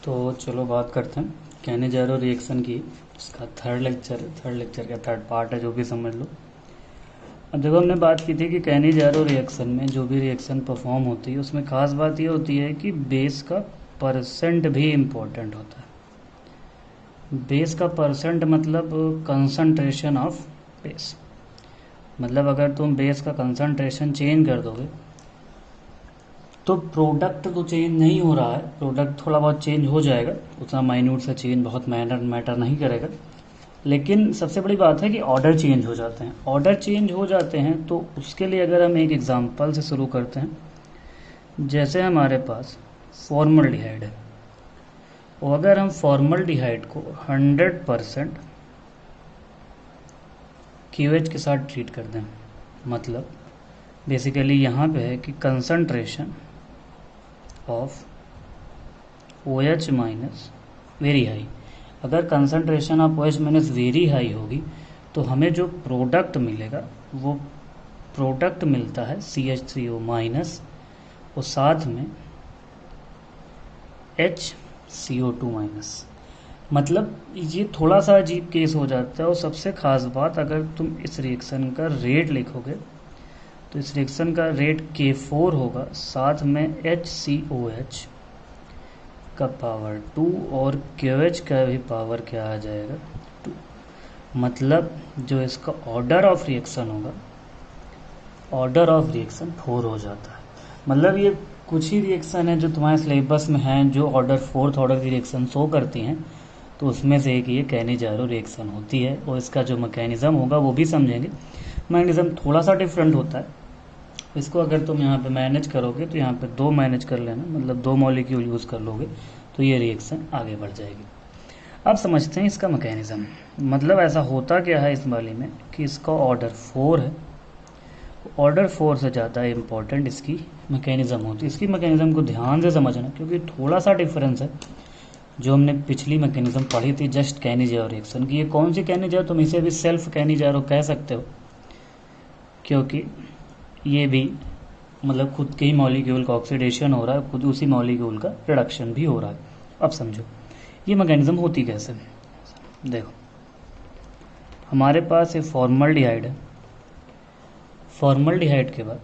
तो चलो बात करते हैं कैनिजारो रिएक्शन की। इसका थर्ड लेक्चर का थर्ड पार्ट है, जो भी समझ लो। अब देखो, हमने बात की थी कि कैनिजारो रिएक्शन में जो भी रिएक्शन परफॉर्म होती है उसमें ख़ास बात ये होती है कि बेस का परसेंट भी इम्पोर्टेंट होता है। बेस का परसेंट मतलब कंसंट्रेशन ऑफ बेस। मतलब अगर तुम बेस का कंसंट्रेशन चेंज कर दोगे तो प्रोडक्ट तो चेंज नहीं हो रहा है, प्रोडक्ट थोड़ा बहुत चेंज हो जाएगा, उतना माइन्यूट सा चेंज बहुत मैटर नहीं करेगा। लेकिन सबसे बड़ी बात है कि ऑर्डर चेंज हो जाते हैं। ऑर्डर चेंज हो जाते हैं तो उसके लिए अगर हम एक एग्जांपल से शुरू करते हैं, जैसे हमारे पास फॉर्मल्डिहाइड है, और अगर हम फॉर्मल्डिहाइड को 100% क्यूएच के साथ ट्रीट कर दें, मतलब बेसिकली यहाँ पे है कि concentration of OH minus very high. अगर concentration of OH minus very high होगी तो हमें जो प्रोडक्ट मिलेगा वो प्रोडक्ट मिलता है CH3O माइनस और साथ में HCO2 माइनस। मतलब ये थोड़ा सा अजीब केस हो जाता है। और सबसे ख़ास बात, अगर तुम इस रिएक्शन का रेट लिखोगे तो इस रिएक्शन का रेट K4 होगा, साथ में HCOH का पावर 2 और KOH का भी पावर क्या आ जाएगा 2। मतलब जो इसका ऑर्डर ऑफ रिएक्शन होगा, ऑर्डर ऑफ रिएक्शन 4 हो जाता है। मतलब ये कुछ ही रिएक्शन है जो तुम्हारे सिलेबस में हैं जो ऑर्डर 4th ऑर्डर की रिएक्शन शो करती हैं, तो उसमें से एक ये कैनिजारो रिएक्शन होती है। और इसका जो मैकेनिज़्म होगा वो भी समझेंगे। मैकेनिज़्म थोड़ा सा डिफरेंट होता है। इसको अगर तुम यहाँ पे मैनेज करोगे तो यहाँ पे 2 मैनेज कर लेना, मतलब 2 मॉलिक्यूल यूज़ कर लोगे तो ये रिएक्शन आगे बढ़ जाएगी। अब समझते हैं इसका मैकेनिज़्म। मतलब ऐसा होता क्या है इस वाली में कि इसका ऑर्डर 4 है, ऑर्डर 4 से ज़्यादा इम्पॉर्टेंट इसकी मैकेनिज़्म होती है। इसकी मैकेनिज़्म को ध्यान से समझना, क्योंकि थोड़ा सा डिफरेंस है जो हमने पिछली मैकेनिज़्म पढ़ी थी जस्ट कैनिजारो रिएक्शन की। ये कौन सी कैनिजारो, तुम इसे भी सेल्फ कैनिजारो कह सकते हो, क्योंकि ये भी मतलब खुद के ही मॉलिक्यूल का ऑक्सीडेशन हो रहा है, खुद उसी मॉलिक्यूल का रिडक्शन भी हो रहा है। अब समझो ये मैकेनिज़्म होती कैसे। देखो, हमारे पास ये फॉर्मल्डिहाइड है। फॉर्मल्डिहाइड के बाद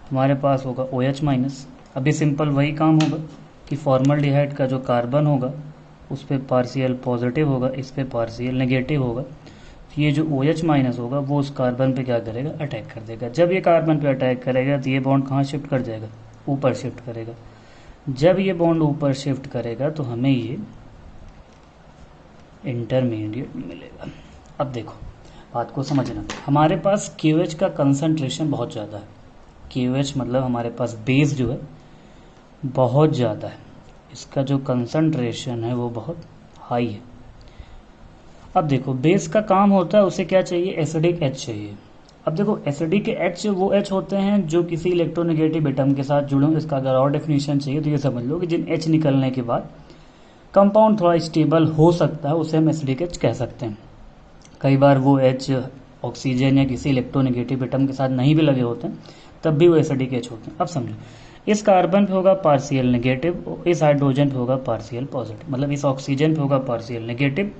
हमारे पास होगा OH माइनस। अभी सिंपल वही काम होगा कि फॉर्मल्डिहाइड का जो कार्बन होगा उस पर पार्शियल पॉजिटिव होगा, इस पर पार्शियल नेगेटिव होगा। ये जो OH माइनस होगा वो उस कार्बन पे क्या करेगा, अटैक कर देगा। जब ये कार्बन पे अटैक करेगा तो ये बॉन्ड कहाँ शिफ्ट कर जाएगा, ऊपर शिफ्ट करेगा। जब ये बॉन्ड ऊपर शिफ्ट करेगा तो हमें ये इंटरमीडिएट मिलेगा। अब देखो बात को समझना, हमारे पास KOH का कंसंट्रेशन बहुत ज़्यादा है। KOH मतलब हमारे पास बेस जो है बहुत ज़्यादा है, इसका जो कंसंट्रेशन है वो बहुत हाई है। अब देखो बेस का काम होता है, उसे क्या चाहिए, एसिडिक H चाहिए। अब देखो एसिडिक H वो H होते हैं जो किसी इलेक्ट्रोनेगेटिव एटम के साथ जुड़े हों। इसका अगर और डेफिनेशन चाहिए तो ये समझ लो कि जिन H निकलने के बाद कंपाउंड थोड़ा स्टेबल हो सकता है, उसे हम एसिडिक H कह सकते हैं। कई बार वो H ऑक्सीजन या किसी इलेक्ट्रोनेगेटिव एटम के साथ नहीं भी लगे होते हैं, तब भी वो एसिडिक H होते हैं। अब समझो, इस कार्बन पे होगा पार्शियल नेगेटिव, इस हाइड्रोजन पे होगा पार्शियल पॉजिटिव। मतलब इस ऑक्सीजन पे होगा पार्शियल नेगेटिव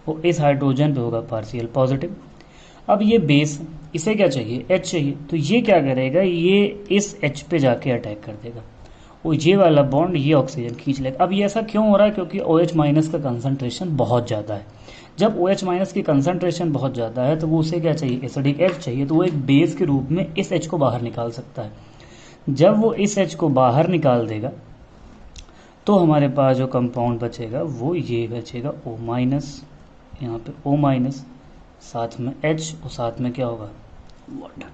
और इस हाइड्रोजन पे होगा पार्शियल पॉजिटिव। अब ये बेस, इसे क्या चाहिए, H चाहिए, तो ये क्या करेगा, ये इस H पे जाके अटैक कर देगा और ये वाला बॉन्ड ये ऑक्सीजन खींच लेगा। अब ये ऐसा क्यों हो रहा है, क्योंकि OH माइनस का कंसंट्रेशन बहुत ज़्यादा है। जब OH माइनस की कंसंट्रेशन बहुत ज़्यादा है तो वो उसे क्या चाहिए, एसिडिक H चाहिए, तो वो एक बेस के रूप में इस H को बाहर निकाल सकता है। जब वो इस H को बाहर निकाल देगा तो हमारे पास जो कंपाउंड बचेगा वो ये बचेगा O माइनस, यहाँ पे O माइनस, साथ में H और साथ में क्या होगा, वाटर।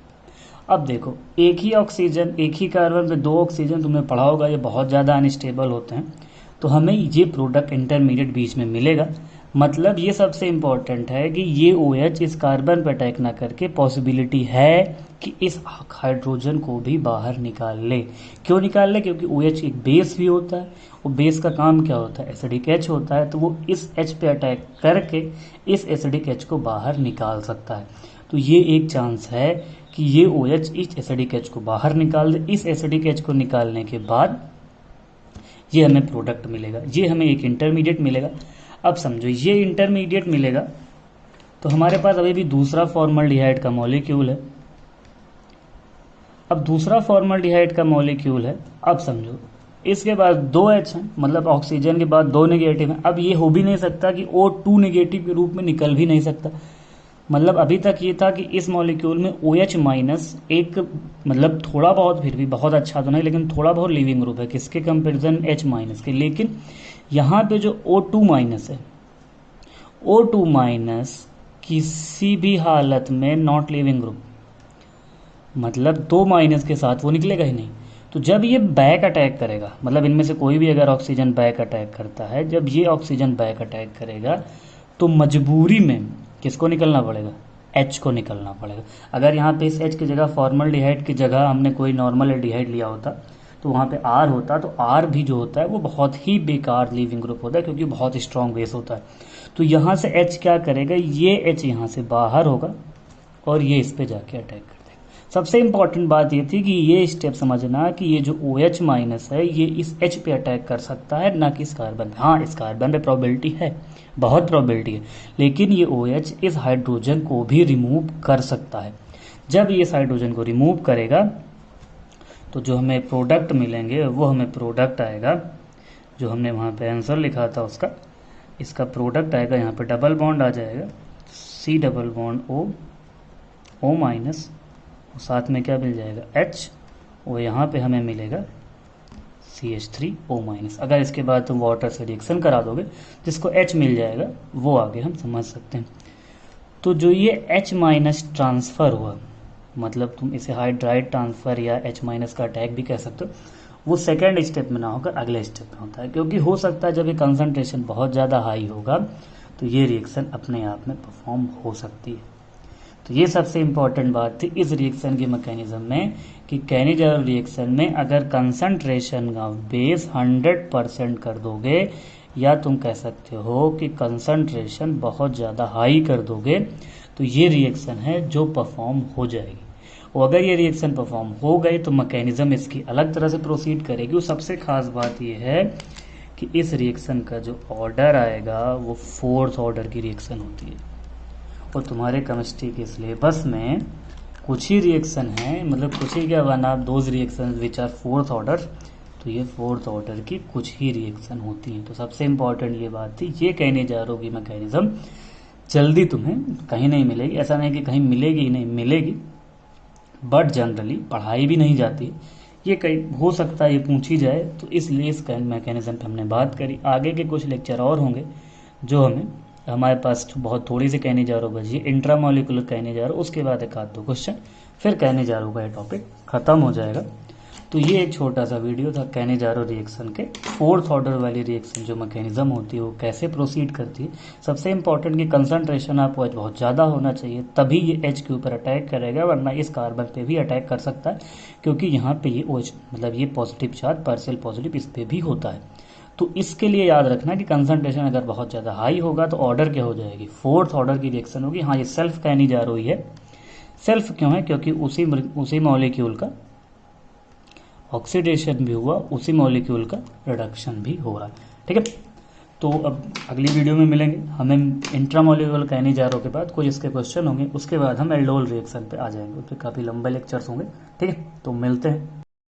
अब देखो एक ही ऑक्सीजन, एक ही कार्बन पे 2 ऑक्सीजन तुमने पढ़ा होगा, ये बहुत ज़्यादा अनस्टेबल होते हैं, तो हमें ये प्रोडक्ट इंटरमीडिएट बीच में मिलेगा। मतलब ये सबसे इम्पॉर्टेंट है कि ये OH इस कार्बन पर अटैक ना करके पॉसिबिलिटी है कि इस हाइड्रोजन को भी बाहर निकाल ले। क्यों निकाल ले, क्योंकि OH एक बेस भी होता है और बेस का काम क्या होता है, एसिडिक H होता है, तो वो इस H पे अटैक करके इस एसिडिक H को बाहर निकाल सकता है। तो ये एक चांस है कि ये OH इस एसिडिक H को बाहर निकाल दे। इस एसिडिक H को निकालने के बाद ये हमें प्रोडक्ट मिलेगा, ये हमें एक इंटरमीडिएट मिलेगा। अब समझो ये इंटरमीडिएट मिलेगा तो हमारे पास अभी भी दूसरा फॉर्मल्डिहाइड का मॉलिक्यूल है। अब दूसरा फॉर्मल्डिहाइड का मॉलिक्यूल है, अब समझो इसके बाद 2 H हैं, मतलब ऑक्सीजन के बाद 2 नेगेटिव हैं। अब ये हो भी नहीं सकता कि O2 नेगेटिव के रूप में निकल भी नहीं सकता। मतलब अभी तक ये था कि इस मॉलिक्यूल में OH माइनस एक, मतलब थोड़ा बहुत, फिर भी बहुत अच्छा तो नहीं लेकिन थोड़ा बहुत लिविंग ग्रुप है किसके कंपेरिजन H माइनस के। लेकिन यहाँ पे जो O2 माइनस है, O2 माइनस किसी भी हालत में नॉट लिविंग ग्रुप, मतलब 2 माइनस के साथ वो निकलेगा ही नहीं। तो जब ये बैक अटैक करेगा, मतलब इनमें से कोई भी अगर ऑक्सीजन बैक अटैक करता है, जब ये ऑक्सीजन बैक अटैक करेगा तो मजबूरी में किसको निकलना पड़ेगा, H को निकलना पड़ेगा। अगर यहाँ पे इस H की जगह फॉर्मल्डिहाइड की जगह हमने कोई नॉर्मल एल्डिहाइड लिया होता तो वहाँ पे R होता, तो R भी जो होता है वो बहुत ही बेकार लिविंग ग्रुप होता है क्योंकि बहुत स्ट्रॉन्ग बेस होता है। तो यहाँ से H क्या करेगा, ये H यहाँ से बाहर होगा और ये इस पे जाके अटैक कर देगा। सबसे इंपॉर्टेंट बात ये थी कि ये स्टेप समझना कि ये जो OH माइनस है ये इस H पे अटैक कर सकता है, ना कि इस कार्बन पे। हाँ, इस कार्बन पे प्रोबेबिलिटी है, बहुत प्रोबेबिलिटी है, लेकिन ये OH इस हाइड्रोजन को भी रिमूव कर सकता है। जब ये इस हाइड्रोजन को रिमूव करेगा तो जो हमें प्रोडक्ट मिलेंगे वो हमें प्रोडक्ट आएगा, जो हमने वहाँ पे आंसर लिखा था उसका, इसका प्रोडक्ट आएगा, यहाँ पे डबल बॉन्ड आ जाएगा, C double bond O minus, साथ में क्या मिल जाएगा H, और यहाँ पे हमें मिलेगा CH3O माइनस। अगर इसके बाद तुम वाटर से रिएक्शन करा दोगे जिसको H मिल जाएगा, वो आगे हम समझ सकते हैं। तो जो ये H माइनस ट्रांसफ़र हुआ, मतलब तुम इसे हाइड्राइड ट्रांसफ़र या H माइनस का अटैक भी कह सकते हो, वो सेकेंड स्टेप में ना होकर अगले स्टेप में होता है, क्योंकि हो सकता है जब ये कंसंट्रेशन बहुत ज़्यादा हाई होगा तो ये रिएक्शन अपने आप में परफॉर्म हो सकती है। तो ये सबसे इम्पॉर्टेंट बात थी इस रिएक्शन के मैकेनिज्म में कि कैनिजारो रिएक्शन में अगर कंसंट्रेशन का बेस 100% कर दोगे, या तुम कह सकते हो कि कंसंट्रेशन बहुत ज़्यादा हाई कर दोगे, तो ये रिएक्शन है जो परफॉर्म हो जाएगी। और अगर ये रिएक्शन परफॉर्म हो गई तो मैकेनिज्म इसकी अलग तरह से प्रोसीड करेगी। और सबसे खास बात ये है कि इस रिएक्शन का जो ऑर्डर आएगा वो 4th ऑर्डर की रिएक्शन होती है। और तुम्हारे केमिस्ट्री के सिलेबस में कुछ ही रिएक्शन है, मतलब कुछ ही क्या बना, those reaction which are 4th order, तो ये 4th ऑर्डर की कुछ ही रिएक्शन होती हैं। तो सबसे इम्पॉर्टेंट ये बात थी, ये कैनिजारो की मैकेनिज्म जल्दी तुम्हें कहीं नहीं मिलेगी। ऐसा नहीं कि कहीं मिलेगी ही नहीं, मिलेगी, बट जनरली पढ़ाई भी नहीं जाती, ये कहीं हो सकता है ये पूछी जाए, तो इसलिए इस मैकेनिज्म पे हमने बात करी। आगे के कुछ लेक्चर और होंगे जो हमारे पास बहुत थोड़ी सी कैनिजारो बची है, इंट्रामोलिकुलर कैनिजारो, उसके बाद एक आध 2 क्वेश्चन, फिर कैनिजारो का ये टॉपिक ख़त्म हो जाएगा। तो ये एक छोटा सा वीडियो था कैनिजारो रिएक्शन के 4th ऑर्डर वाली रिएक्शन जो मैकेनिज्म होती है वो कैसे प्रोसीड करती है। सबसे इंपॉर्टेंट कि कंसंट्रेशन ऑफ OH बहुत ज़्यादा होना चाहिए, तभी ये H के ऊपर अटैक करेगा, वरना इस कार्बन पे भी अटैक कर सकता है, क्योंकि यहाँ पे ये OH, मतलब ये पॉजिटिव चार्ज पार्शियल पॉजिटिव इस पर भी होता है। तो इसके लिए याद रखना कि कंसंट्रेशन अगर बहुत ज़्यादा हाई होगा तो ऑर्डर क्या हो जाएगी, 4th ऑर्डर की रिएक्शन होगी। हाँ, ये सेल्फ कैनिजारो ही है। सेल्फ क्यों है, क्योंकि उसी मॉलिक्यूल का ऑक्सीडेशन भी हुआ, उसी मॉलिक्यूल का रिडक्शन भी हो रहा है। ठीक है, तो अब अगली वीडियो में मिलेंगे। हमें इंट्रामोलिकुलर कैनिजारो के बाद कुछ इसके क्वेश्चन होंगे, उसके बाद हम एल्डोल रिएक्शन पे आ जाएंगे, उस पर काफ़ी लंबे लेक्चर्स होंगे। ठीक है, तो मिलते हैं।